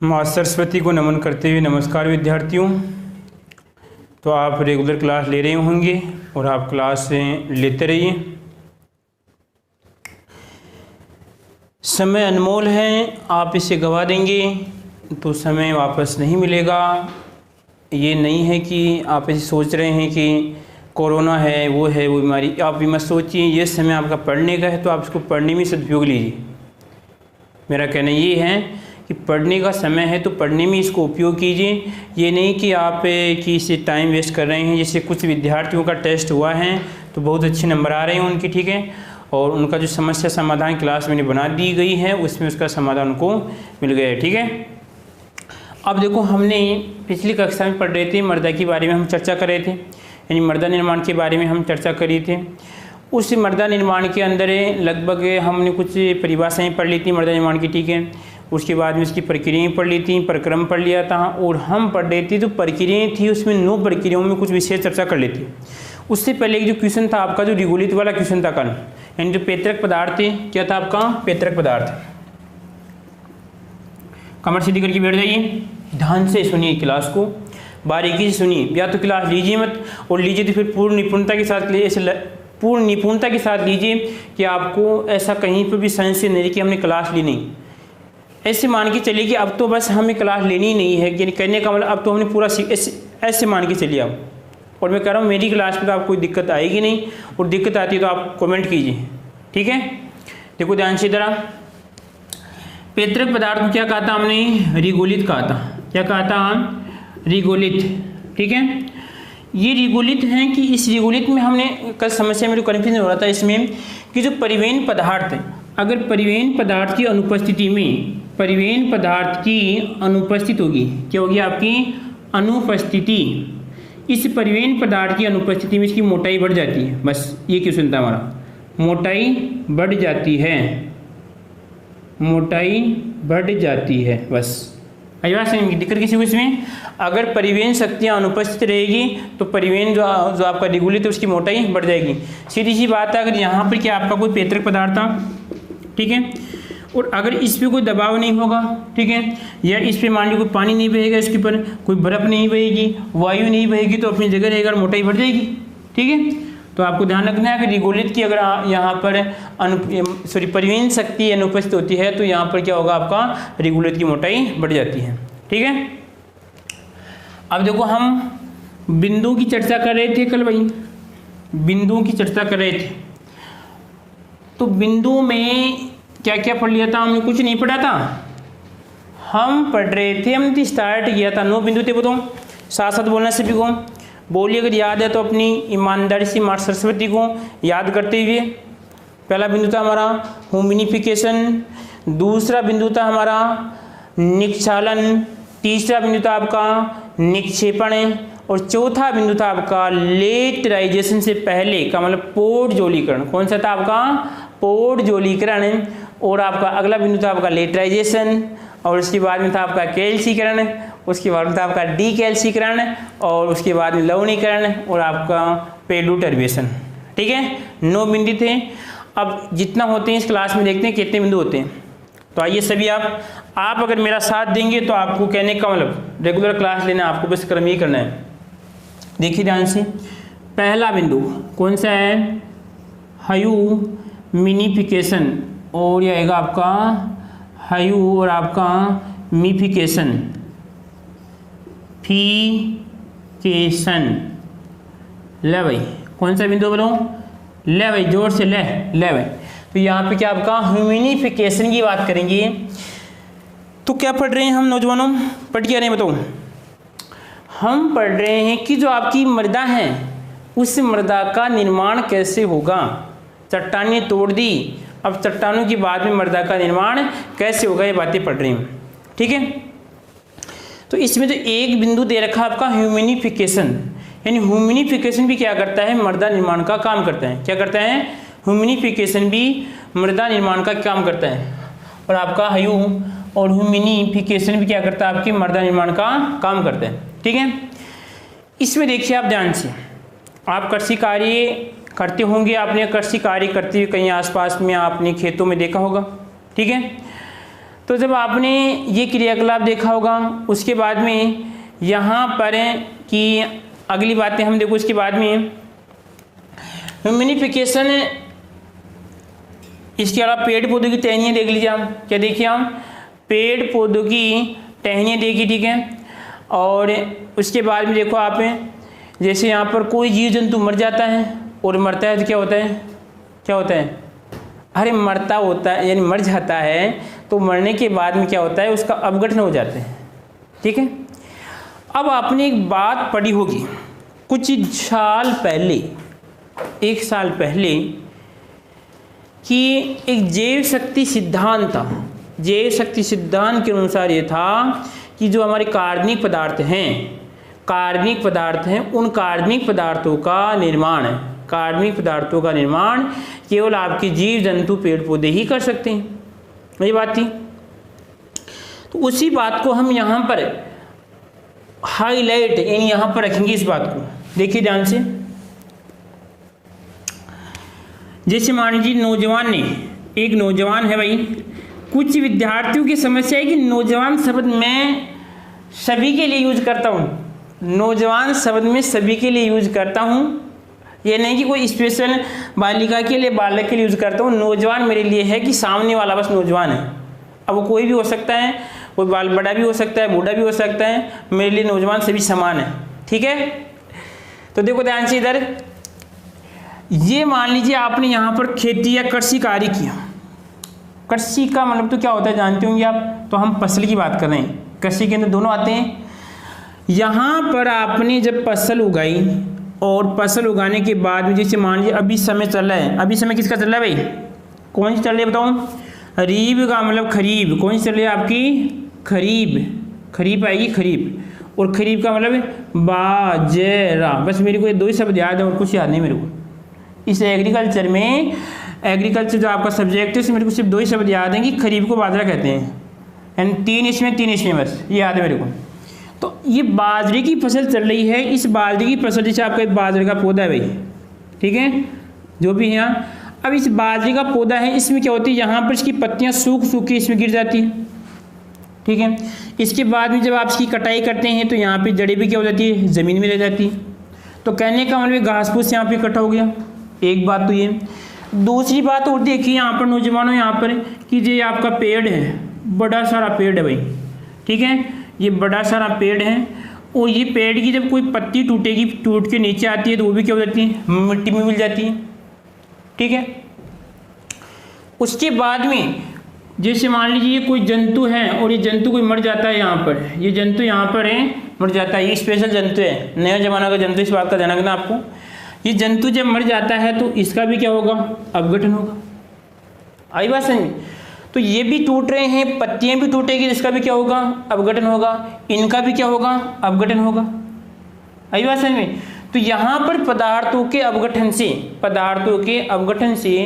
माँ सरस्वती को नमन करते हुए नमस्कार विद्यार्थियों। तो आप रेगुलर क्लास ले रहे होंगे और आप क्लास लेते रहिए। समय अनमोल है, आप इसे गंवा देंगे तो समय वापस नहीं मिलेगा। ये नहीं है कि आप ऐसे सोच रहे हैं कि कोरोना है, वो बीमारी, आप भी मत सोचिए। ये समय आपका पढ़ने का है तो आप इसको पढ़ने में सदुपयोग लीजिए। मेरा कहना ये है कि पढ़ने का समय है तो पढ़ने में इसको उपयोग कीजिए। ये नहीं कि आप किसी टाइम वेस्ट कर रहे हैं। जैसे कुछ विद्यार्थियों का टेस्ट हुआ है तो बहुत अच्छे नंबर आ रहे हैं उनके, ठीक है, और उनका जो समस्या समाधान क्लास में बना दी गई है उसमें उसका समाधान उनको मिल गया है, ठीक है। अब देखो, हमने पिछली कक्षा में पढ़ रहे थे, मृदा के बारे में हम चर्चा कर रहे थे, यानी मृदा निर्माण के बारे में हम चर्चा करी थे। उस मृदा निर्माण के अंदर लगभग हमने कुछ परिभाषाएँ पढ़ ली थी मृदा निर्माण की, ठीक है। उसके बाद में उसकी प्रक्रियाएँ पढ़ ली थी, प्रक्रम पढ़ लिया था, और हम पढ़ रहे थे जो प्रक्रियाएँ थी उसमें 9 प्रक्रियाओं में कुछ विशेष चर्चा कर लेती। उससे पहले जो क्वेश्चन था आपका, जो रिगोलित वाला क्वेश्चन था कल, यानी जो पैतृक पदार्थ थे, क्या था आपका पैतृक पदार्थ। कमर सीधी करके बैठ जाइए, ध्यान से सुनिए क्लास को, बारीकी से सुनिए, या तो क्लास लीजिए मत, और लीजिए तो फिर पूर्ण निपुणता के साथ पूर्ण निपुणता के साथ लीजिए कि आपको ऐसा कहीं पर भी संशय नहीं कि हमने क्लास ली नहीं। ऐसे मान के चलिए कि अब तो बस हमें क्लास लेनी ही नहीं है, यानी कहने का मतलब अब तो हमने पूरा ऐसे मान के चलिए आप। और मैं कह रहा हूँ मेरी क्लास में तो आपको कोई दिक्कत आएगी नहीं, और दिक्कत आती है तो आप कमेंट कीजिए, ठीक है। देखो ध्यान से जरा, पैतृक पदार्थ में क्या कहा था हमने, रिगोलित कहा था। क्या कहा था, रिगोलित, ठीक है। ये रिगोलित हैं कि इस रिगोलित में हमने कल समस्या में जो कन्फ्यूजन हो रहा था इसमें कि जो परिवहन पदार्थ है, अगर परिवहन पदार्थ की अनुपस्थिति में, परिवहन पदार्थ की अनुपस्थित होगी, क्या होगी आपकी अनुपस्थिति, इस परिवहन पदार्थ की अनुपस्थिति में इसकी मोटाई बढ़ जाती है। बस ये क्वेश्चन था हमारा, मोटाई बढ़ जाती है, मोटाई बढ़ जाती है, बस। बात समझेंगे, दिक्कत किसी को इसमें, अगर परिवहन शक्तियाँ अनुपस्थित रहेगी तो परिवहन जो आपका रिगोलित है उसकी मोटाई बढ़ जाएगी। सीधी सी बात है, अगर यहाँ पर क्या आपका कोई पैतृक पदार्थ था, ठीक है, और अगर इस पर कोई दबाव नहीं होगा, ठीक है, या इस पर मान लीजिए कोई पानी नहीं बहेगा, इसके ऊपर कोई बर्फ़ नहीं बहेगी, वायु नहीं बहेगी, तो अपनी जगह रहेगा, मोटाई बढ़ जाएगी, ठीक है। तो आपको ध्यान रखना है कि रिगोलित की अगर यहाँ पर परिवहन शक्ति अनुपस्थित होती है तो यहाँ पर क्या होगा, आपका रिगोलित की मोटाई बढ़ जाती है, ठीक है। अब देखो, हम बिंदु की चर्चा कर रहे थे कल, भाई बिंदुओं की चर्चा कर रहे थे। तो बिंदु में क्या क्या पढ़ लिया था हमने, कुछ नहीं पढ़ा था, हम पढ़ रहे थे, हमने स्टार्ट किया था 9 बिंदु थे। बताओ, साथ साथ बोलना सभी को, बोलिए अगर याद है तो अपनी ईमानदारी से माँ सरस्वती को याद करते हुए। पहला बिंदु था हमारा ह्यूमिनिफिकेशन, दूसरा बिंदु था हमारा निक्षालन, तीसरा बिंदु था आपका निक्षेपण, और चौथा बिंदु था आपका लेटराइजेशन से पहले का मतलब पोर्टजोलीकरण। कौन सा था आपका, पोर्टजोलीकरण। और आपका अगला बिंदु था आपका लेटराइजेशन, और उसके बाद में था आपका कैल्सीकरण, उसके बाद में था आपका डीकैल्सीकरण, और उसके बाद में लवणीकरण, और आपका पेडोटर्बेशन, ठीक है। 9 बिंदु थे। अब जितना होते हैं इस क्लास में देखते हैं कितने बिंदु होते हैं। तो आइए सभी आप अगर मेरा साथ देंगे तो आपको कहने का मतलब रेगुलर क्लास लेना, आपको बस क्रम ही करना है। देखिए ध्यान से, पहला बिंदु कौन सा है, ह्यूमिनिफिकेशन, और यह आएगा आपका ह्यू और आपका मिफिकेशन, फिकेशन। ले भाई, कौन सा बिंदु बोलो, ले भाई, जोर से ले भाई। तो यहाँ पे क्या आपका ह्यूमिनिफिकेशन की बात करेंगे। तो क्या पढ़ रहे हैं हम नौजवानों, पढ़ क्या रहे हैं बताओ, हम पढ़ रहे हैं कि जो आपकी मृदा है उस मृदा का निर्माण कैसे होगा। चट्टानें तोड़ दी, अब चट्टानों की बाद में मृदा का निर्माण कैसे होगा, ये बातें पढ़ रही हूँ, ठीक है। तो इसमें जो एक बिंदु दे रखा आपका ह्यूमिनिफिकेशन, यानी ह्यूमिनिफिकेशन भी क्या करता है, मृदा निर्माण का काम करता है। क्या करता है, ह्यूमिनिफिकेशन भी मृदा निर्माण का काम करता है। और आपका ह्यू और ह्यूमिनिफिकेशन भी क्या करता है, आपकी मृदा निर्माण का काम करता है, ठीक है। इसमें देखिए आप ध्यान से, आप कृषि कार्य करते होंगे, आपने कृषि कार्य करते हुए कहीं आसपास में आपने खेतों में देखा होगा, ठीक है। तो जब आपने ये क्रियाकलाप देखा होगा, उसके बाद में यहाँ पर कि अगली बातें हम देखो, उसके बाद में ह्यूमिनिफिकेशन, इसके अलावा पेड़ पौधों की टहनियाँ देख लीजिए हम, क्या देखिए हम, पेड़ पौधों की टहनियाँ देखी, ठीक है। और उसके बाद में देखो आप, जैसे यहाँ पर कोई जीव जंतु मर जाता है और मरता है तो क्या होता है, क्या होता है, अरे मरता होता है यानी मर जाता है, तो मरने के बाद में क्या होता है, उसका अपघटन हो जाता है, ठीक है। अब आपने एक बात पढ़ी होगी कुछ साल पहले, 1 साल पहले, कि एक जैव शक्ति सिद्धांत था। जैव शक्ति सिद्धांत के अनुसार ये था कि जो हमारे कार्बनिक पदार्थ हैं, कार्बनिक पदार्थ हैं, उन कार्बनिक पदार्थों का निर्माण, कार्बनिक पदार्थों का निर्माण केवल आपके जीव जंतु पेड़ पौधे ही कर सकते हैं, वही बात थी। तो उसी बात को हम यहाँ पर हाईलाइट यानी यहाँ पर रखेंगे इस बात को, देखिए ध्यान से। जैसे मान लीजिए नौजवान ने, एक नौजवान है भाई, कुछ विद्यार्थियों की समस्या है कि नौजवान शब्द मैं सभी के लिए यूज करता हूँ, नौजवान शब्द में सभी के लिए यूज करता हूँ, ये नहीं कि कोई स्पेशल बालिका के लिए, बालक के लिए यूज करता हूँ। नौजवान मेरे लिए है कि सामने वाला बस नौजवान है, अब वो कोई भी हो सकता है, कोई बाल बड़ा भी हो सकता है, बूढ़ा भी हो सकता है, मेरे लिए नौजवान सभी समान है, ठीक है। तो देखो ध्यान से इधर, ये मान लीजिए आपने यहाँ पर खेती या कृषि कार्य किया। कृषि का मतलब तो क्या होता है जानते होंगे आप, तो हम फसल की बात कर रहे हैं, कृषि के अंदर दोनों आते हैं। यहाँ पर आपने जब फसल उगाई और फसल उगाने के बाद में, जैसे मान लीजिए अभी समय चल रहा है, अभी समय किसका चल रहा है भाई, कौन सी चल रही है बताऊँ, खरीफ का मतलब खरीफ, कौन सी चल रही है आपकी, खरीफ, खरीफ आएगी खरीफ, और खरीफ का मतलब बाजरा। बस मेरे को ये 2 ही शब्द याद है और कुछ याद नहीं मेरे को। इस एग्रीकल्चर में, एग्रीकल्चर जो आपका सब्जेक्ट है उसमें मेरे को सिर्फ 2 ही शब्द याद हैं कि खरीफ को बाजरा कहते हैं, एंड 3 इसमें बस ये याद है मेरे को। तो ये बाजरे की फसल चल रही है, इस बाजरे की फसल, जैसे आपका एक बाजरे का पौधा है भाई, ठीक है, जो भी है यहाँ। अब इस बाजरे का पौधा है, इसमें क्या होती है, यहाँ पर इसकी पत्तियाँ सूख के इसमें गिर जाती हैं, ठीक है। इसके बाद में जब आप इसकी कटाई करते हैं तो यहाँ पे जड़ें भी क्या हो जाती है, ज़मीन में रह जाती है। तो कहने का मतलब घास फूस यहाँ पे इकट्ठा हो गया, एक बात तो ये। दूसरी बात और देखिए यहाँ पर नौजवानों, यहाँ पर कि ये आपका पेड़ है, बड़ा सारा पेड़ है भाई, ठीक है, ये बड़ा सारा पेड़ है, और ये पेड़ की जब कोई पत्ती टूटेगी, टूट के नीचे आती है तो वो भी क्या हो जाती है, मिट्टी में मिल जाती है, ठीक है। उसके बाद में जैसे मान लीजिए कोई जंतु है और ये जंतु कोई मर जाता है, यहाँ पर ये जंतु यहाँ पर है, मर जाता है, ये स्पेशल जंतु है, नया जमाना का जंतु, इस बात का ध्यान रखना आपको। ये जंतु जब मर जाता है तो इसका भी क्या होगा, अपघटन होगा, आई बात समझ में। तो ये भी टूट रहे हैं, पत्तियां भी टूटेगी, इसका भी क्या होगा, अपघटन होगा, इनका भी क्या होगा, अपघटन होगा, आई बात समझ में। तो यहाँ पर पदार्थों के अपघटन से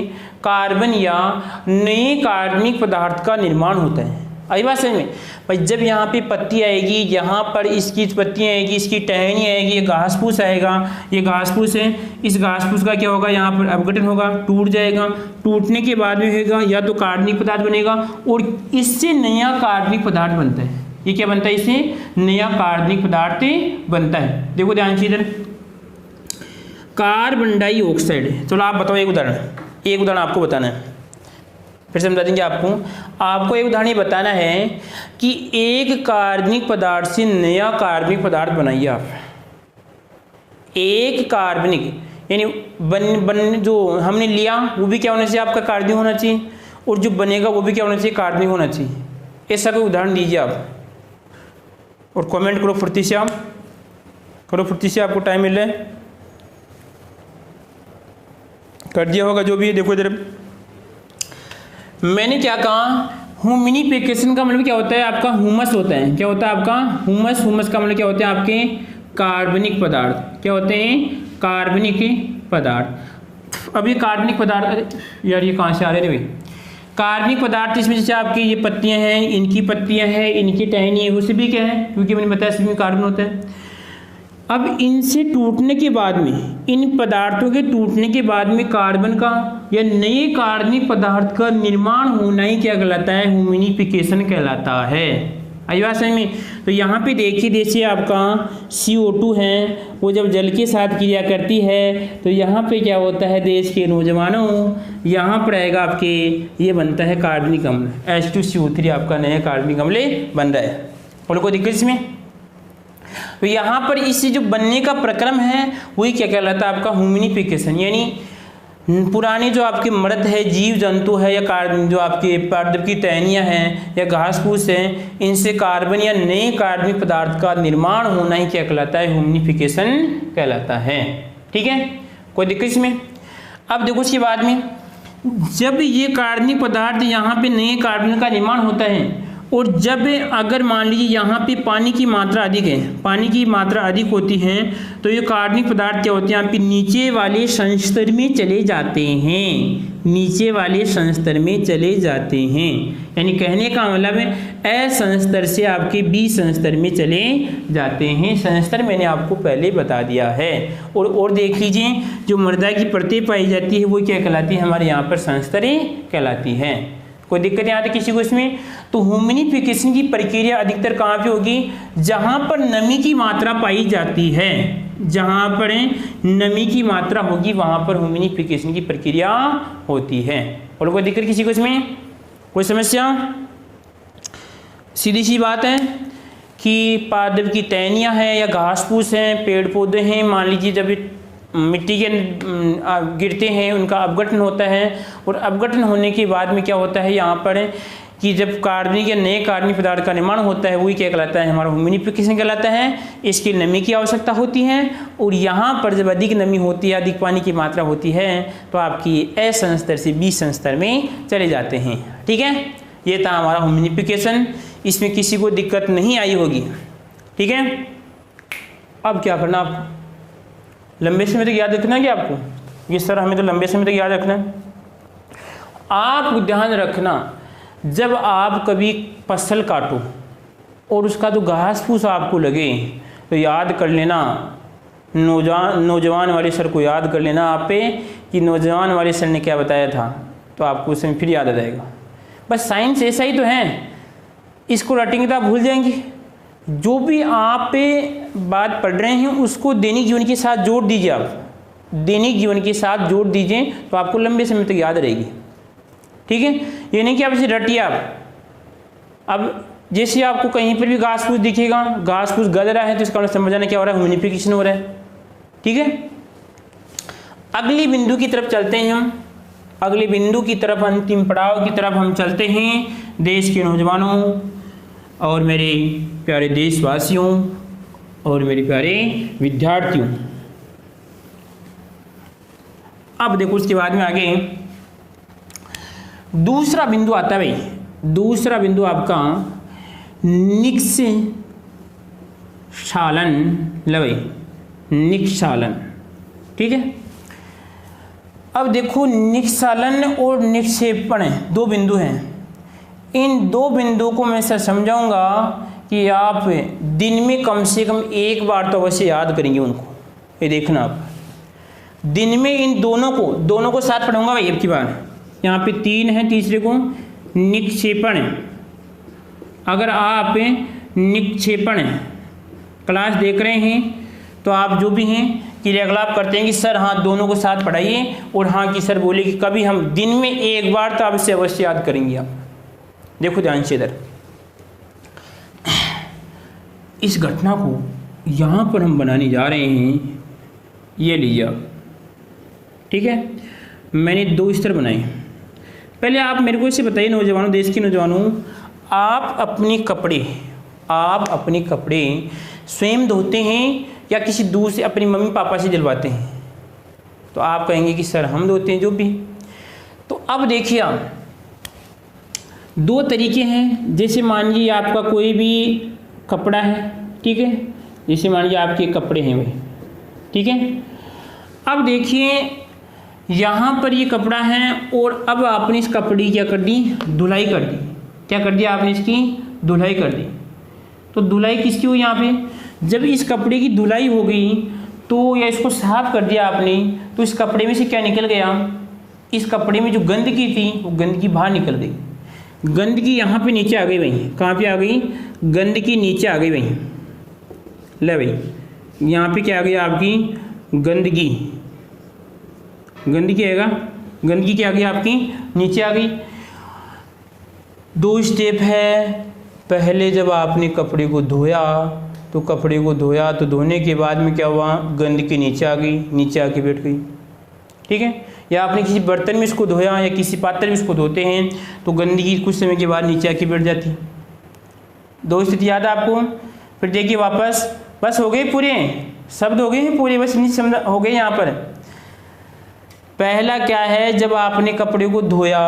कार्बन या नए कार्बनिक पदार्थ का निर्माण होता है, आई बात समझ में। भाई जब यहाँ पे पत्ती आएगी, यहाँ पर इसकी पत्तियाँ आएगी, इसकी टहनी आएगी, ये घास फूस आएगा, ये घास फूस है, इस घास फूस का क्या होगा, यहाँ पर अपघटन होगा, टूट जाएगा, टूटने के बाद में होगा या तो कार्बनिक पदार्थ बनेगा और इससे नया कार्बनिक पदार्थ बनता है। ये क्या बनता है, इससे नया कार्बनिक पदार्थ बनता है। देखो ध्यान से इधर, कार्बन डाइऑक्साइड। चलो आप बताओ एक उदाहरण आपको बताना है, फिर समझा देंगे आपको एक उदाहरण बताना है कि एक कार्बनिक पदार्थ से नया कार्बनिक पदार्थ बनाइए आप। एक कार्बनिक यानी जो हमने लिया वो भी क्या होना चाहिए, आपका कार्बनिक होना चाहिए, और जो बनेगा वो भी क्या होना चाहिए, कार्बनिक होना चाहिए। ऐसा कोई उदाहरण दीजिए आप और कमेंट करो फुर्ती से, आप करो फुर्ती से, आपको टाइम मिल रहा है, कर दिया होगा जो भी है। देखो इधर मैंने क्या कहा, ह्यूमिनिफिकेशन का मतलब क्या होता है, आपका ह्यूमस होता है, क्या होता है आपका ह्यूमस का मतलब क्या होता है, आपके कार्बनिक पदार्थ, क्या होते हैं, कार्बनिक पदार्थ। अब ये कार्बनिक पदार्थ, अरे यार ये कहाँ से आ रहे थे भाई, कार्बनिक पदार्थ इसमें जैसे आपकी ये पत्तियां हैं, इनकी पत्तियां हैं, इनकी टहनी है, उससे भी क्या है, क्योंकि मैंने बताया इसमें कार्बन होता है। अब इनसे टूटने के बाद में, इन पदार्थों के टूटने के बाद में कार्बन का या नए कार्बनिक पदार्थ का निर्माण होना ही क्या कहलाता है? ह्यूमिनिफिकेशन कहलाता है। आई बात समझ में? तो यहाँ पे देखिए, जैसे आपका CO2 है, वो जब जल के साथ क्रिया करती है तो यहाँ पे क्या होता है देश के नौजवानों, यहाँ पर आएगा आपके, ये बनता है कार्बनिक अम्ल, H2CO3 आपका नया कार्बनिक अम्ल बन रहा है। और कोई दिक्कत इसमें? तो यहाँ पर इससे जो बनने का प्रक्रम है वही क्या कहलाता है? आपका ह्यूमिनिफिकेशन। यानी पुराने जो आपके मृत है, जीव जंतु है, या कार्बन जो आपके पार्थिव की टहनियाँ हैं या घास फूस हैं, इनसे कार्बन या नए कार्बनिक पदार्थ का निर्माण होना ही क्या कहलाता है? ह्यूमिनिफिकेशन कहलाता है। ठीक है, कोई दिक्कत इसमें? अब देखो उसके बाद में, जब ये कार्बनिक पदार्थ यहाँ पे नए कार्बन का निर्माण होता है, और जब अगर मान लीजिए यहाँ पे पानी की मात्रा अधिक है, पानी की मात्रा अधिक होती है, तो ये कार्बनिक पदार्थ क्या होते हैं? यहाँ पे नीचे वाले संस्तर में चले जाते हैं, नीचे वाले संस्तर में चले जाते हैं। यानी कहने का मतलब है ए संस्तर से आपके बी संस्तर में चले जाते हैं। संस्तर मैंने आपको पहले बता दिया है। और देख लीजिए, जो मृदा की परतें पाई जाती है वो क्या कहलाती है? हमारे यहाँ पर संस्तरें कहलाती है। कोई दिक्कत यहाँ तक किसी को इसमें? तो ह्यूमिनिफिकेशन की प्रक्रिया अधिकतर कहाँ पे होगी? जहाँ पर नमी की मात्रा पाई जाती है, जहाँ पर नमी की मात्रा होगी वहाँ पर ह्यूमिनिफिकेशन की प्रक्रिया होती है। और कोई दिक्कत किसी को इसमें? कोई समस्या? सीधी सी बात है कि पादप की टहनियाँ हैं या घास फूस हैं, पेड़ पौधे हैं, मान लीजिए जब मिट्टी के गिरते हैं उनका अपघटन होता है, और अपघटन होने के बाद में क्या होता है यहाँ पर कि जब कार्बनिक या नए कार्बनिक पदार्थ का निर्माण होता है वही क्या कहलाता है? हमारा ह्यूमिनिफिकेशन कहलाता है। इसकी नमी की आवश्यकता होती है, और यहाँ पर जब अधिक नमी होती है, अधिक पानी की मात्रा होती है, तो आपकी ए संस्तर से बी संस्तर में चले जाते हैं। ठीक है, ये था हमारा ह्यूमिनिफिकेशन। इसमें किसी को दिक्कत नहीं आई होगी। ठीक है, अब क्या करना आपको? लंबे समय तक याद रखना है कि आपको ये सर हमें तो लंबे समय तक याद रखना है। आप ध्यान रखना, जब आप कभी फसल काटो और उसका जो घास फूस आपको लगे तो याद कर लेना, नौजवान वाले सर को याद कर लेना आप पे कि नौजवान वाले सर ने क्या बताया था, तो आपको उसमें फिर याद आ जाएगा। बस साइंस ऐसा ही तो है, इसको रटेंगे तो आप भूल जाएंगे। जो भी आप पे बात पढ़ रहे हैं उसको दैनिक जीवन के साथ जोड़ दीजिए, आप दैनिक जीवन के साथ जोड़ दीजिए तो आपको लंबे समय तक याद रहेगी। ठीक है, ये नहीं कि आप इसे रटिए आप। अब जैसे आपको कहीं पर भी घास फूस दिखेगा, घास फूस गल रहा है, तो इसका समझ आना क्या हो रहा है? ह्यूमिनिफिकेशन हो रहा है। ठीक है, अगली बिंदु की तरफ चलते हैं हम। अगले बिंदु की तरफ, अंतिम पड़ाव की तरफ हम चलते हैं। देश के नौजवानों और मेरे प्यारे देशवासियों और मेरे प्यारे विद्यार्थियों, अब देखो उसके बाद में आगे दूसरा बिंदु आता है भाई। दूसरा बिंदु आपका निक्षालन, लवई निक्षालन। ठीक है, अब देखो निक्षालन और निक्षेपण दो बिंदु हैं। इन दो बिंदुओं को मैं सर समझाऊंगा कि आप दिन में कम से कम एक बार तो अवश्य याद करेंगे उनको। ये देखना आप दिन में इन दोनों को साथ पढ़ूंगा भाई। अब की बार यहाँ पे 3 है, तीसरे को निक्षेपण। अगर आप निक्षेपण क्लास देख रहे हैं तो आप जो भी हैं क्रियाकलाप करते हैं कि सर हाँ दोनों को साथ पढ़ाइए, और हाँ कि सर बोले कि कभी हम दिन में एक बार तो आप इसे अवश्य याद करेंगे। आप देखो ध्यान से इधर, इस घटना को यहाँ पर हम बनाने जा रहे हैं। ये लीजिए आप। ठीक है, मैंने 2 स्तर बनाए। पहले आप मेरे को इसे बताइए नौजवानों, देश के नौजवानों, आप अपने कपड़े स्वयं धोते हैं या किसी दूसरे अपनी मम्मी पापा से दिलवाते हैं? तो आप कहेंगे कि सर हम धोते हैं जो भी। तो अब देखिए आप, 2 तरीके हैं। जैसे मान लीजिए आपका कोई भी कपड़ा है, ठीक है, जैसे मान लीजिए आपके कपड़े हैं भाई, ठीक है। अब देखिए यहाँ पर ये कपड़ा है और अब आपने इस कपड़े की क्या कर दी? धुलाई कर दी। क्या कर दिया आपने? इसकी धुलाई कर दी। तो धुलाई किसकी हुई यहाँ पे? जब इस कपड़े की धुलाई हो गई तो या इसको साफ कर दिया आपने, तो इस कपड़े में से क्या निकल गया, इस कपड़े में जो गंदगी थी वो गंदगी बाहर निकल गई। गंदगी यहाँ पे नीचे आ गई भाई, कहाँ पे आ गई, गंदगी नीचे आ गई भाई। ले भाई, यहाँ पे क्या आ गई आपकी गंदगी, गंदगी आएगा, गंदगी क्या आ गई आपकी नीचे आ गई। 2 स्टेप है, पहले जब आपने कपड़े को धोया तो कपड़े को धोया तो धोने के बाद में क्या हुआ, गंदगी नीचे आ गई, नीचे आके बैठ गई। ठीक है, या आपने किसी बर्तन में इसको धोया या किसी पात्र में इसको धोते हैं तो गंदगी कुछ समय के बाद नीचे आके बैठ जाती है। 2 स्थिति याद है आपको। फिर देखिए वापस, बस हो गए पूरे शब्द हो गए हैं पूरे, बस नहीं समझ हो गए यहाँ पर। पहला क्या है, जब आपने कपड़े को धोया,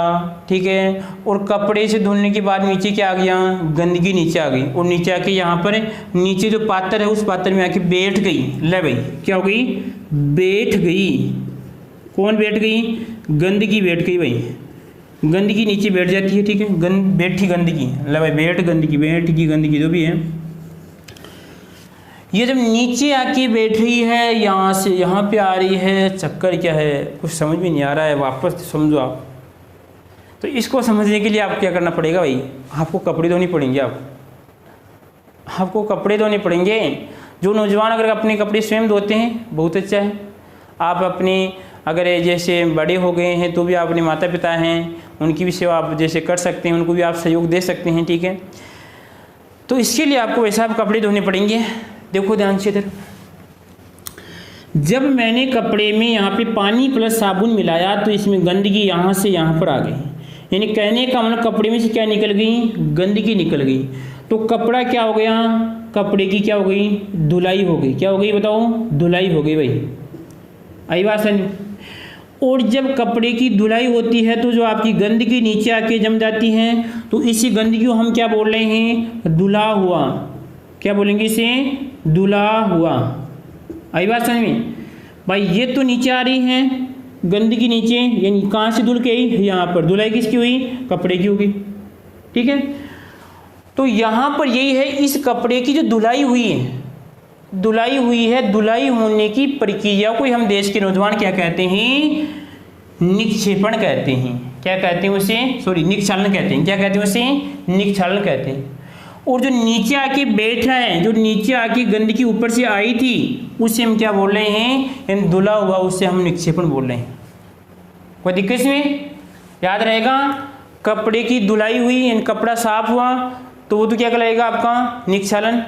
ठीक है, और कपड़े से धोने के बाद नीचे क्या आ गया, गंदगी नीचे आ गई, और नीचे आके यहाँ पर नीचे जो पात्र है उस पात्र में आके बैठ गई। ले भाई क्या हो गई, बैठ गई। कौन बैठ गई, गंदगी बैठ गई भाई, गंदगी नीचे बैठ जाती है। ठीक है, बैठी गंदगी, ले भाई बैठ गंदगी, बैठ की गंदगी जो भी है, ये जब नीचे आके बैठ रही है, यहाँ से यहाँ पे आ रही है, चक्कर क्या है कुछ समझ में नहीं आ रहा है, वापस समझो आप। तो इसको समझने के लिए आपको क्या करना पड़ेगा भाई, आपको कपड़े धोने पड़ेंगे, आपको कपड़े धोने पड़ेंगे। जो नौजवान अगर अपने कपड़े स्वयं धोते हैं बहुत अच्छा है। आप अपने अगर जैसे बड़े हो गए हैं तो भी आप अपने माता पिता हैं उनकी भी सेवा आप जैसे कर सकते हैं, उनको भी आप सहयोग दे सकते हैं। ठीक है, तो इसके लिए आपको वैसा आप कपड़े धोने पड़ेंगे। देखो ध्यान से इधर, जब मैंने कपड़े में यहाँ पे पानी प्लस साबुन मिलाया तो इसमें गंदगी यहाँ से यहाँ पर आ गई, यानी कहने का मतलब कपड़े में से क्या निकल गई, गंदगी निकल गई। तो कपड़ा क्या हो गया, कपड़े की क्या हो गई, धुलाई हो गई। क्या हो गई बताओ, धुलाई हो गई भाई, आई बात नहीं। और जब कपड़े की धुलाई होती है तो जो आपकी गंदगी नीचे आके जम जाती है तो इसी गंदगी को हम क्या बोल रहे हैं, धुला हुआ। क्या बोलेंगे इसे, धुला हुआ। आई बात समझ में भाई, ये तो नीचे आ रही है गंदगी नीचे, यानी कहाँ से धुल के आई, यहाँ पर। धुलाई किसकी हुई, कपड़े की होगी। ठीक है, तो यहाँ पर यही है, इस कपड़े की जो धुलाई हुई है, धुलाई हुई है, धुलाई होने की प्रक्रिया को हम देश के नौजवान क्या कहते हैं, निक्षेपण कहते हैं। क्या कहते हैं उसे, सॉरी निक्षालन कहते हैं। क्या कहते हैं उसे, निक्षालन कहते हैं। और जो नीचे आके बैठा है, जो नीचे आके गंदगी ऊपर से आई थी उससे हम क्या बोल रहे हैं, धुला हुआ, उससे हम निक्षेपण बोल रहे हैं। कोई दिक्कत इसमें, याद रहेगा। कपड़े की धुलाई हुई, कपड़ा साफ हुआ तो वो तो क्या कहलाएगा आपका, निक्षालन।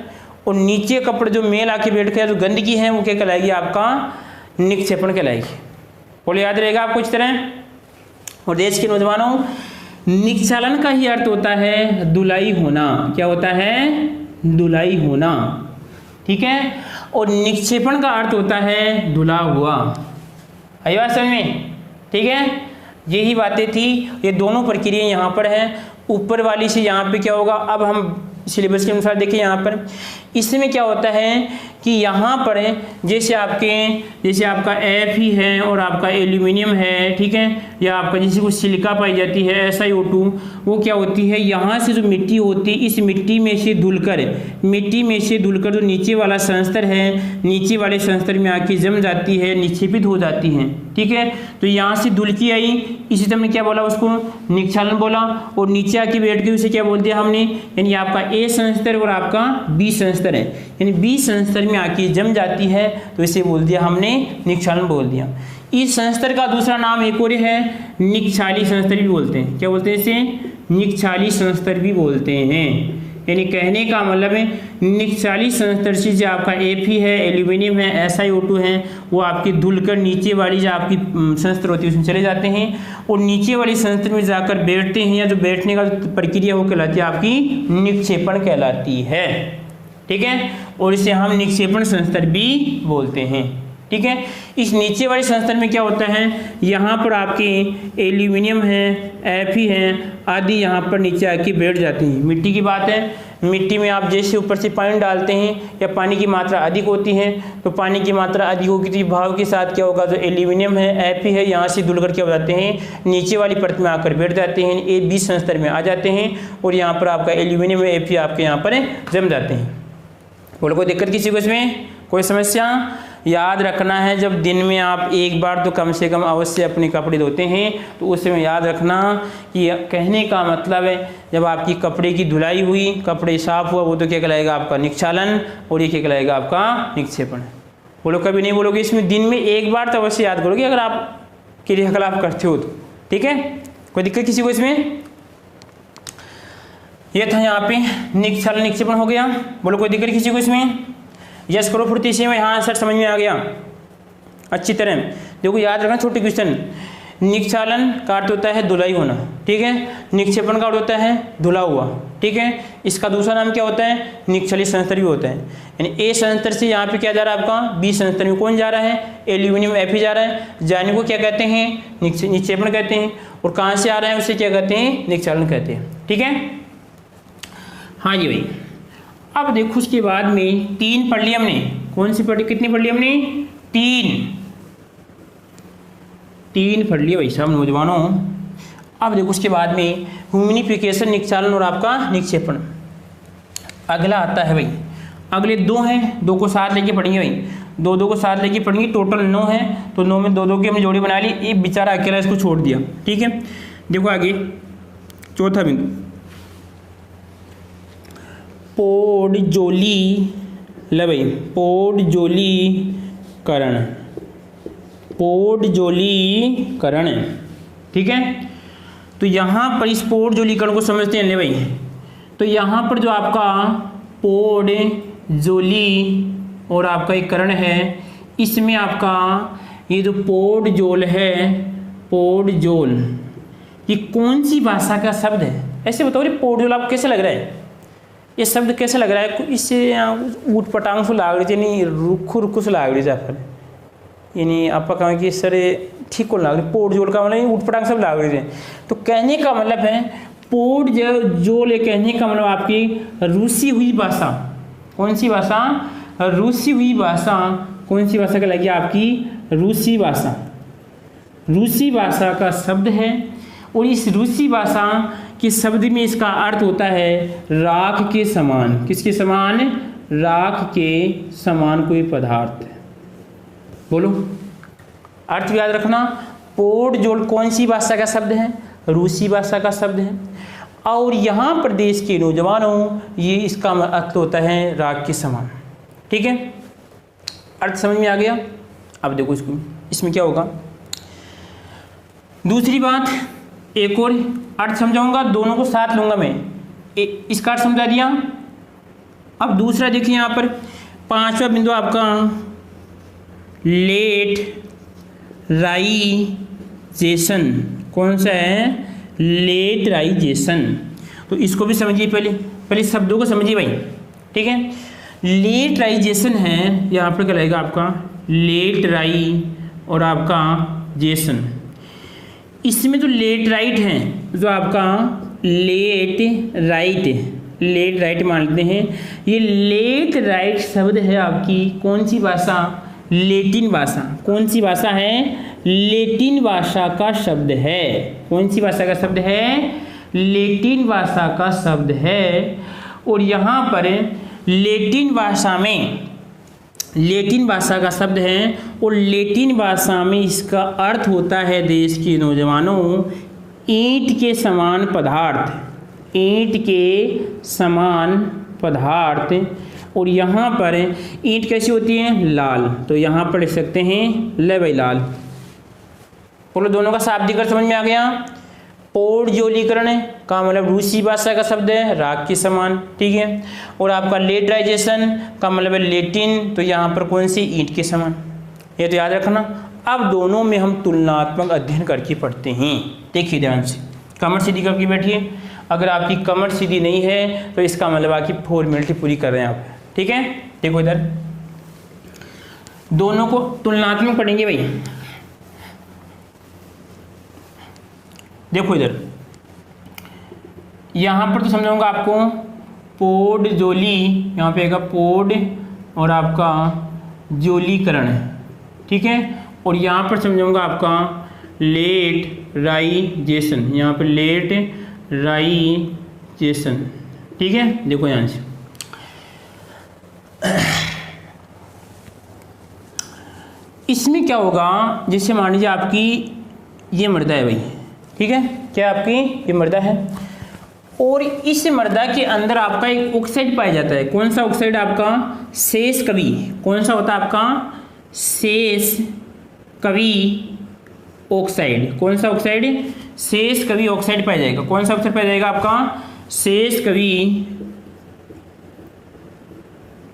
और नीचे कपड़े जो मेल आके बैठ गया, जो गंदगी है वो क्या कहलाएगी, आपका निक्षेपण कहलाएगी। बोले याद रहेगा आपको इस तरह। और देश के नौजवानों, निक्षालन का ही अर्थ होता है धुलाई होना। क्या होता है, धुलाई होना। ठीक है, और निक्षेपण का अर्थ होता है धुला हुआ। आई बात समझ में। ठीक है, यही बातें थी, ये दोनों प्रक्रिया यहाँ पर है। ऊपर वाली से यहाँ पे क्या होगा, अब हम सिलेबस के अनुसार देखिए यहाँ पर इसमें क्या होता है कि यहाँ पर जैसे आपका एफ ही है और आपका एल्यूमिनियम है, ठीक है, या आपका जैसे कुछ सिलिका पाई जाती है SiO2, वो क्या होती है, यहाँ से जो मिट्टी होती है इस मिट्टी में से धुलकर जो नीचे वाला संस्तर है, नीचे वाले संस्तर में आके जम जाती है, निक्षेपित हो जाती है। ठीक है, तो यहाँ से धुल की आई, इसी तरह हमने क्या बोला, उसको निक्षालन बोला। और नीचे आके बैठ गई, उसे क्या बोल दिया हमने, यानी आपका A संस्तर और आपका B संस्तर है, यानी B संस्तर में आके जम जाती है तो इसे बोल दिया हमने निक्षालन बोल दिया। इस संस्तर का दूसरा नाम एक और है, निक्षाली संस्तर भी बोलते हैं। क्या बोलते हैं इसे, निक्षाली संस्तर भी बोलते हैं। यानी कहने का मतलब है निक्षाली संस्तर से जो आपका Fe है, एल्यूमिनियम है, SiO2 है, वो आपकी धुलकर नीचे वाली जो आपकी संस्तर होती है उसमें चले जाते हैं और नीचे वाली संस्तर में जाकर बैठते हैं, या जो बैठने का प्रक्रिया वो कहलाती है आपकी निक्षेपण कहलाती है। ठीक है, और इसे हम निक्षेपण संस्तर भी बोलते हैं। ठीक है, इस नीचे वाले संस्तर में क्या होता है, यहाँ पर आपके एल्यूमिनियम है, Fe है आदि यहाँ पर नीचे आके बैठ जाती हैं। मिट्टी की बात है, मिट्टी में आप जैसे ऊपर से पानी डालते हैं या पानी की मात्रा अधिक होती है तो पानी की मात्रा अधिक होगी तो भाव के साथ क्या होगा, जो एल्यूमिनियम है, Fe है, यहाँ से धुलकर क्या हो जाते हैं, नीचे वाली परत में आकर बैठ जाते हैं, A B संस्तर में आ जाते हैं और यहाँ पर आपका एल्यूमिनियम Fe आपके यहाँ पर जम जाते हैं। बोलो कोई दिक्कत किसी को इसमें, कोई समस्या? याद रखना है जब दिन में आप एक बार तो कम से कम अवश्य अपने कपड़े धोते हैं, तो उस समय याद रखना कि कहने का मतलब है जब आपकी कपड़े की धुलाई हुई, कपड़े साफ हुआ, वो तो क्या कहलाएगा आपका निक्षालन, और ये क्या कहलाएगा आपका निक्षेपण। बोलो कभी नहीं बोलोगे इसमें, दिन में एक बार तो अवश्य याद करोगे अगर आप क्रियाकलाप करते हो तो, ठीक है? कोई दिक्कत किसी को इसमें? ये था यहाँ पे निक्षालन निक्षेपण हो गया। बोलो कोई दिक्कत किसी को इसमें? यस करो फुर्ती से, यहाँ सर समझ में आ गया अच्छी तरह। देखो याद रखना छोटे क्वेश्चन, निक्षालन का अर्थ होता है धुलाई होना, ठीक है? निक्षेपण का अर्थ होता है धुला हुआ, ठीक है? इसका दूसरा नाम क्या होता है? निक्षलित संस्तर भी होता है। यानी ए संस्तर से यहाँ पे क्या जा रहा है आपका, बी संस्तर में कौन जा रहा है? एल्यूमिनियम Fe जा रहा है, जाने को क्या कहते हैं? निक्षेपण कहते हैं। और कहाँ से आ रहा है उसे क्या कहते हैं? निक्षालन कहते हैं, ठीक है? हाँ जी भाई। अब देखो उसके बाद में 3 पढ़ ली हमने, कौन सी पढ़ी, कितनी पढ़ ली हमने? 3 पढ़ लिए भाई साहब नौजवानों। अब देखो उसके बाद में ह्यूमिडिफिकेशन, निक्षालन और आपका निक्षेपण। अगला आता है भाई, अगले 2 हैं, 2 को साथ लेके पढ़ेंगे भाई, 2 को साथ लेके पढ़ेंगे, टोटल 9 है, तो 9 में 2 की हमने जोड़ी बना ली, एक बेचारा अकेला इसको छोड़ दिया, ठीक है? देखो आगे चौथा बिंदु, पोडजोली ले भाई, पोडजोलीकरण, पोडजोलीकरण, ठीक है? तो यहाँ पर इस पोडजोलीकरण को समझते हैं ले भाई। तो यहाँ पर जो आपका पोडजोली और आपका एक करण है, इसमें आपका ये जो पोडजोल है, पोडजोल, ये कौन सी भाषा का शब्द है? ऐसे बताओ रे, पोडजोल आपको कैसे लग रहा है? ये शब्द कैसे लग रहा है? इससे ऊट पटांग से लाग रही थी, नहीं रुखू से लाग रही थी पर, यानी आप कहें कि सर ठीक को लाग रही, पोडजोल का मतलब ऊट पटांग सब लाग रही थी। तो कहने का मतलब है पोडजोल, कहने का मतलब आपकी रूसी हुई भाषा, कौन सी भाषा? रूसी हुई भाषा। कौन सी भाषा कहलाएगी आपकी? रूसी भाषा। रूसी भाषा का शब्द है, और इस रूसी भाषा के शब्द में इसका अर्थ होता है राख के समान। किसके समान? राख के समान कोई पदार्थ। बोलो अर्थ याद रखना। पोडजोल कौन सी भाषा का शब्द है? रूसी भाषा का शब्द है। और यहाँ प्रदेश के नौजवानों, ये इसका अर्थ होता है राख के समान, ठीक है? अर्थ समझ में आ गया? अब देखो इसको, इसमें क्या होगा। दूसरी बात, एक और अर्थ समझाऊंगा, दोनों को साथ लूंगा मैं। इसका अर्थ समझा दिया। अब दूसरा देखिए यहाँ पर 5वां बिंदु आपका लेट राइजेशन। कौन सा है? लेट राइजेशन। तो इसको भी समझिए, पहले शब्दों को समझिए भाई, ठीक है? लेट राइजेशन है, यहाँ पर क्या लगेगा आपका लेट राई और आपका जेसन। इसमें जो लेट राइट है, जो आपका लेट राइट मान लेते हैं, ये लेट राइट शब्द है आपकी कौन सी भाषा? लेटिन भाषा। कौन सी भाषा है? लेटिन भाषा का शब्द है। कौन सी भाषा का शब्द है? लेटिन भाषा का शब्द है। और यहाँ पर लेटिन भाषा का शब्द है, और लेटिन भाषा में इसका अर्थ होता है देश के नौजवानों ईंट के समान पदार्थ। ईंट के समान पदार्थ। और यहाँ पर ईंट कैसी होती है? लाल। तो यहाँ पर लिख सकते हैं ले भाई लाल। बोलो दोनों का शाब्दिक अर्थ समझ में आ गया। पोडजोलीकरण का मतलब रूसी भाषा का शब्द है राख के समान, ठीक है? और आपका लेटराइजेशन का मतलब है लेटिन, तो यहाँ पर कौन सी? ईंट के समान। ये तो याद रखना। अब दोनों में हम तुलनात्मक अध्ययन करके पढ़ते हैं। देखिए ध्यान से, कमर सीधी करके बैठिए। अगर आपकी कमर सीधी नहीं है तो इसका मतलब आपकी फॉर्मेलिटी पूरी कर रहे हैं आप, ठीक है? देखो इधर दोनों को तुलनात्मक पढ़ेंगे भाई। देखो इधर, यहाँ पर तो समझाऊंगा आपको पोडजोली, यहाँ पे आएगा पोड और आपका जोलीकरण, ठीक है? और यहाँ पर समझाऊंगा आपका लेट राइजेशन, यहाँ पर लेट राइजेशन, ठीक है? देखो यहाँ से इसमें क्या होगा, जैसे मान लीजिए आपकी ये मृदा है भाई, ठीक है, क्या आपकी ये मृदा है और इस मृदा के अंदर आपका एक ऑक्साइड पाया जाता है। कौन सा ऑक्साइड? आपका शेष कवि। कौन सा होता है आपका? शेष कवि ऑक्साइड। कौन सा ऑक्साइड? शेष कवि ऑक्साइड पाया जाएगा। कौन सा ऑक्साइड पाया जाएगा? आपका शेष कवि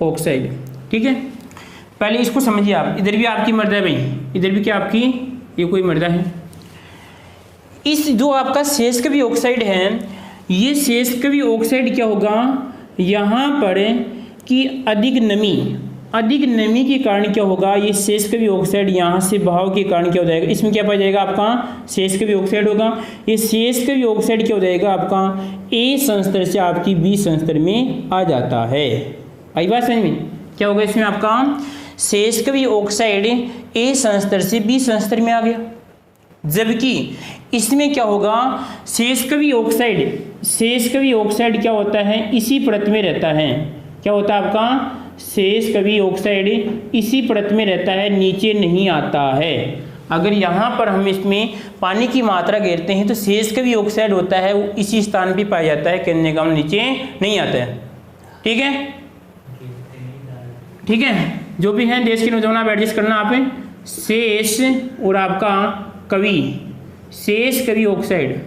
ऑक्साइड। ठीक है, पहले इसको समझिए आप। इधर भी आपकी मृदा है भाई, इधर भी क्या आपकी ये कोई मृदा है। इस जो आपका शेष कवि ऑक्साइड है, ये शेष कवि ऑक्साइड क्या होगा, यहाँ पर कि अधिक नमी के कारण क्या होगा, ये शेष कवि ऑक्साइड यहाँ से बहाव के कारण क्या हो जाएगा, इसमें क्या पाया जाएगा? आपका शेष कवि ऑक्साइड होगा। ये शेष कवि ऑक्साइड क्या हो जाएगा? आपका ए संस्तर से आपकी बी संस्तर में आ जाता है। आई बात समझ में? क्या होगा इसमें? आपका शेष कवि ऑक्साइड ए संस्तर से बी संस्तर में आ गया। जबकि इसमें क्या होगा, शेष कवि ऑक्साइड क्या होता है? इसी परत में रहता है। क्या होता है आपका? शेष कवि ऑक्साइड इसी परत में रहता है, नीचे नहीं आता है। अगर यहाँ पर हम इसमें पानी की मात्रा घेरते हैं तो शेष कवि ऑक्साइड होता है वो इसी स्थान पे पाया जाता है, कहने का नीचे नहीं आता है। ठीक है, ठीक है, जो भी है देश के नौजवान आप एडजस्ट करना। आप शेष और आपका कवि, शेष कवि ऑक्साइड।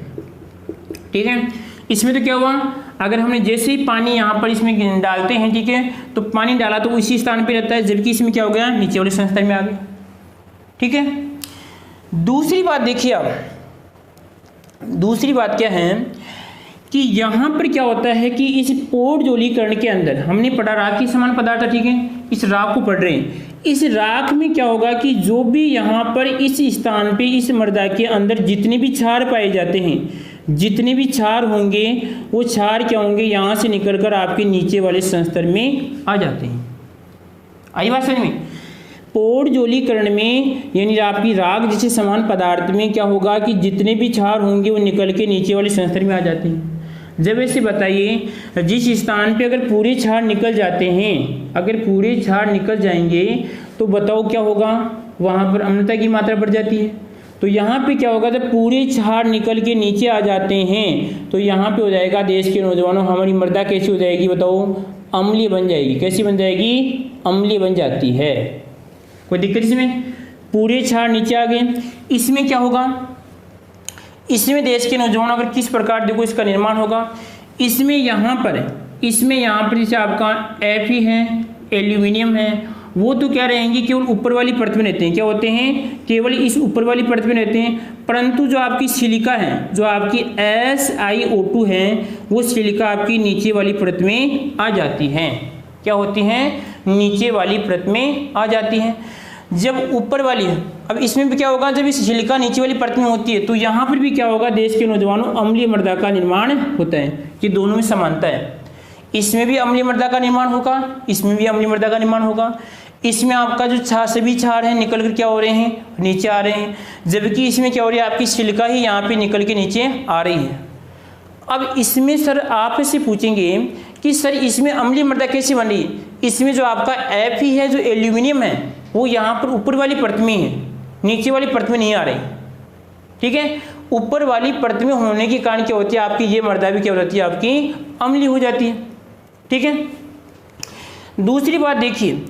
ठीक है, इसमें तो क्या हुआ, अगर हमने जैसे ही पानी यहाँ पर इसमें डालते हैं, ठीक है, तो पानी डाला तो वो इसी स्थान पे रहता है, जबकि इसमें क्या हो गया, नीचे वाले संस्तर में आ गया। ठीक है, दूसरी बात देखिए आप, दूसरी बात क्या है कि यहाँ पर क्या होता है कि इस पोडजोलीकरण के अंदर हमने पढ़ा राख की समान पदार्थ, ठीक है, इस राख को पढ़ रहे हैं। इस राख में क्या होगा कि जो भी यहाँ पर इस स्थान पे इस मृदा के अंदर जितने भी क्षार पाए जाते हैं, जितने भी क्षार होंगे वो क्षार क्या होंगे, यहाँ से निकलकर आपके नीचे वाले संस्तर में आ जाते हैं। आई बात समझ में? पोडजोलीकरण में यानी आपकी राख जैसे समान पदार्थ में क्या होगा कि जितने भी क्षार होंगे वो निकल के नीचे वाले संस्तर में आ जाते हैं। जब ऐसे बताइए, जिस स्थान पे अगर पूरे क्षार निकल जाते हैं, अगर पूरे क्षार निकल जाएंगे तो बताओ क्या होगा, वहाँ पर अम्लता की मात्रा बढ़ जाती है। तो यहाँ पे क्या होगा, जब पूरे क्षार निकल के नीचे आ जाते हैं तो यहाँ पे हो जाएगा, देश के नौजवानों, हमारी मृदा कैसी हो जाएगी बताओ? अम्लीय बन जाएगी। कैसी बन जाएगी? अम्लीय बन जाती है। कोई दिक्कत इसमें? पूरे क्षार नीचे आ गए, इसमें क्या होगा, इसमें देश के नौजवानों अगर किस प्रकार देखो इसका निर्माण होगा, इसमें यहाँ पर जैसे आपका Fe है, एल्यूमिनियम है, वो तो क्या रहेंगे, केवल ऊपर वाली परत में रहते हैं। क्या होते हैं? केवल इस ऊपर वाली परत में रहते हैं। परंतु जो आपकी सिलिका है, जो आपकी SiO2 है, वो सिलिका आपकी नीचे वाली परत में आ जाती है। क्या होती हैं? नीचे वाली परत में आ जाती हैं। जब ऊपर वाली, अब इसमें भी क्या होगा, जब इस सिलिका नीचे वाली परत में होती है तो यहाँ पर भी क्या होगा, देश के नौजवानों, अम्लीय मृदा का निर्माण होता है। ये दोनों में समानता है। इसमें भी अम्लीय मृदा का निर्माण होगा, इसमें भी अम्लीय मृदा का निर्माण होगा। इसमें आपका जो सभी क्षार है निकल कर क्या हो रहे हैं, नीचे आ रहे हैं, जबकि इसमें क्या हो रही है, आपकी सिलिका ही यहाँ पे निकल के नीचे आ रही है। अब इसमें सर आप से पूछेंगे कि सर इसमें अम्लीय मृदा कैसे बन रही है? इसमें जो आपका Fe है, जो एल्यूमिनियम है, वो यहाँ पर ऊपर वाली परत में है, नीचे वाली परत में नहीं आ रही। ठीक है, ऊपर वाली परत में होने के कारण क्या होती है, आपकी ये मृदा भी क्या हो जाती है, आपकी अम्लीय हो जाती है। ठीक है, दूसरी बात देखिए,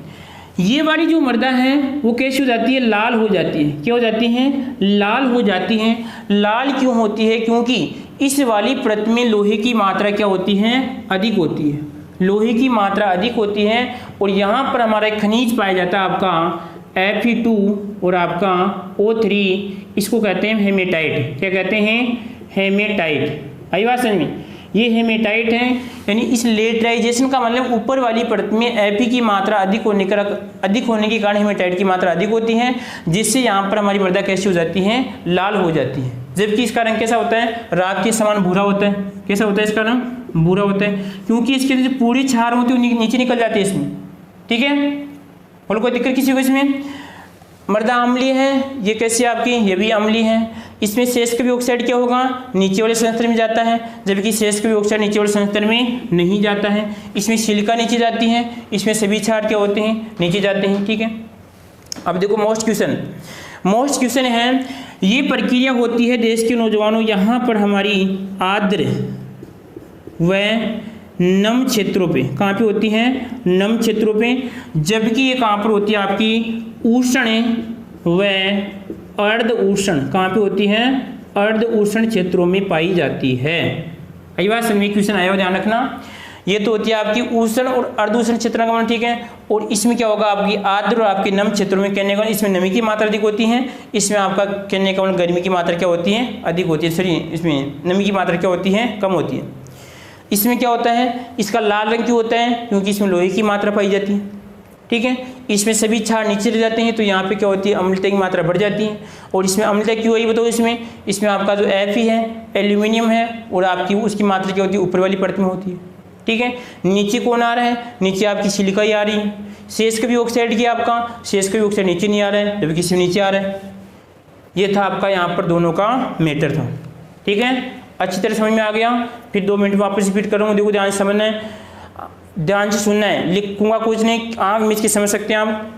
ये वाली जो मृदा है वो कैसी हो जाती है, लाल हो जाती है। क्या हो जाती हैं? लाल हो जाती हैं। लाल क्यों होती है? क्योंकि इस वाली परत में लोहे की मात्रा क्या होती है, अधिक होती है। लोहे की मात्रा अधिक होती है और यहाँ पर हमारा एक खनिज पाया जाता है आपका Fe2 और आपका O3, इसको कहते हैं हेमेटाइट। क्या कहते हैं? हेमेटाइट। आई बात समझ में? ये हेमेटाइट है, यानी इस लेटराइजेशन का मतलब ऊपर वाली परत में Fe की मात्रा अधिक होने के कारण हेमेटाइट की मात्रा अधिक होती है, जिससे यहाँ पर हमारी मृदा कैसी हो जाती है, लाल हो जाती है। जबकि इसका रंग कैसा होता है, राख के समान भूरा होता है। कैसा होता है इसका रंग? भूरा होता है, क्योंकि इसके जो पूरी क्षार होती है नीचे निकल जाती है इसमें। ठीक है, और कोई दिक्कत किसी को? इसमें मृदा अम्लीय है, ये कैसी आपकी, ये भी अम्लीय है। इसमें शेष कवि ऑक्साइड क्या होगा, नीचे वाले संस्तर में जाता है, जबकि शेष कवि ऑक्साइड नीचे वाले संस्तर में नहीं जाता है। इसमें सिलिका नीचे जाती है, इसमें सभी क्षार क्या होते हैं, नीचे जाते हैं। ठीक है, अब देखो मोस्ट क्वेश्चन है, ये प्रक्रिया होती है देश के नौजवानों, यहाँ पर हमारी आर्द्र व नम क्षेत्रों पे, कहाँ पे होती हैं, नम क्षेत्रों पे, जबकि ये कहाँ पर होती है आपकी उष्ण व अर्ध उष्ण, कहाँ पे होती हैं, अर्ध उष्ण क्षेत्रों में पाई जाती है। कई बार समझ में क्वेश्चन आया हो, ध्यान रखना। ये तो होती है आपकी उष्ण और अर्ध उष्ण क्षेत्र का मान, ठीक है। और इसमें क्या होगा, आपकी आर्द्र और आपके नम क्षेत्रों में कहने का इसमें नमी की मात्रा अधिक होती है, इसमें आपका कहने का गर्मी की मात्रा क्या होती है, अधिक होती है, सॉरी इसमें नमी की मात्रा क्या होती है, कम होती है। इसमें क्या होता है, इसका लाल रंग क्यों होता है, क्योंकि इसमें लोहे की मात्रा पाई जाती है, ठीक है। इसमें सभी क्षार नीचे चले जाते हैं, तो यहाँ पे क्या होती है, अम्लता की मात्रा बढ़ जाती है। और इसमें अम्लता क्यों हुई बताओ, इसमें आपका जो Fe है, एल्यूमिनियम है, और आपकी उसकी मात्रा क्या होती है, ऊपर वाली परत में होती है, ठीक है। नीचे कौन आ रहा है, नीचे आपकी सिलिका ही आ रही है। शेष का भी ऑक्साइड किया आपका, शेष का भी ऑक्साइड नीचे नहीं आ रहा है, जबकि इसमें नीचे आ रहा है। ये था आपका यहाँ पर दोनों का मैटर था, ठीक है। अच्छी तरह समझ में आ गया। फिर 2 मिनट वापस रिपीट करूँगा, देखो ध्यान से समझना है, ध्यान से सुनना है, लिखूंगा कुछ नहीं, आँख मिच के समझ सकते हैं आप।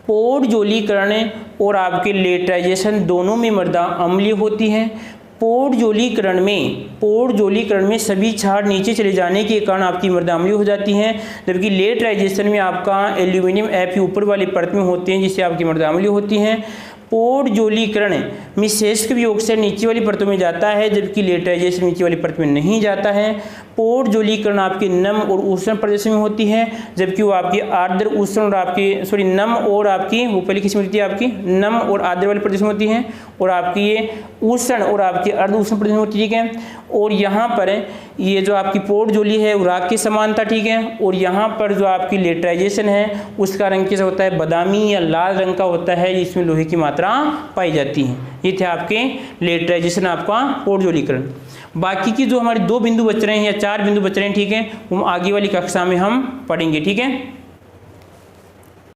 पौडजोलीकरण और आपके लेटराइजेशन दोनों में मृदा अम्लीय होती है। पौडजोलीकरण में सभी क्षार नीचे चले जाने के कारण आपकी मृदा अम्लीय हो जाती है, जबकि लेटराइजेशन में आपका एल्यूमिनियम Fe ऊपर वाली परत में होते हैं, जिससे आपकी मृदा अम्लीय होती है। पौडजोलीकरण में शेष का भी ऑक्साइड नीचे वाली परतों में जाता है, जबकि लेटराइजेशन नीचे वाली परत में नहीं जाता है। पौडजोलीकरण आपके नम और उष्ण प्रदेश में होती है, जबकि वो आपकी आर्द्र उष्ण और आपकी नम और आपकी वो पहले किस में होती है, आपकी नम और आर्द्र वाले प्रदेश में होती है, और आपकी ये उष्ण और आपकी अर्ध उष्ण प्रदेश में होती है, ठीक है। और यहाँ पर ये जो आपकी पौडजोली है वो राख के समान था, ठीक है। और यहाँ पर जो आपकी लेटराइजेशन है उसका रंग कैसा होता है, बादामी या लाल रंग का होता है, जिसमें लोहे की मात्रा पाई जाती है। ये थे आपके लेटराइजेशन, आपका पौडजोलीकरण। बाकी की जो हमारे 2 बिंदु बच रहे हैं या 4 बिंदु बच रहे हैं, ठीक है, वो आगे वाली कक्षा में हम पढ़ेंगे, ठीक है।